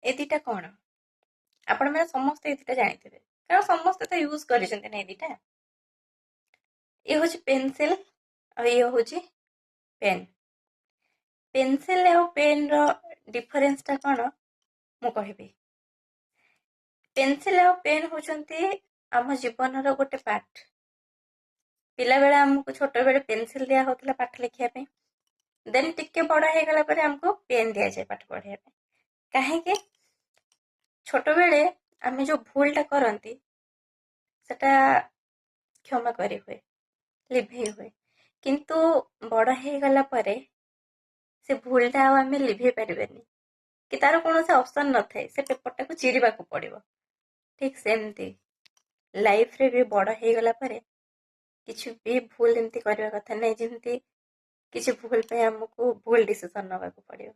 ए दिटा कौन आपण मैंने समस्त ए दिटा जानिथिबे कारण समस्त तो यूज करिसेंते ना ए दिटा ये हूँ पेनसिल और ये हूँ पेन पेनसिल और पेन रो डिफरेंस टा कौन मु कहबी पेनसिल और पेन होचंती आम जीवन रो गोटे पार्ट पिला बेले हमको छोट बेले पेनसिल दिया होता पाठ लिखिया पे देन टिके बड़ हो गला पर हमको पेन दिया जाए पाठ पढ़ाई कहीं छोट बेले आम जो भूलटा करती सेटा क्षमा करी हुए लिभे हुए किंतु बड़ हो गला पर से भूलटा आम लिभे पारे कि तार कौन से ऑप्शन न थाए से पेपरटा को चिरिबा को पड़िबो ठीक सेमती लाइफ रे भी बड़ हो गला पर किसी भी भूल एमती करबा कथा नहीं जमती किसी भूल पे हमको भूल डिसीजन नवा को पड़िबो।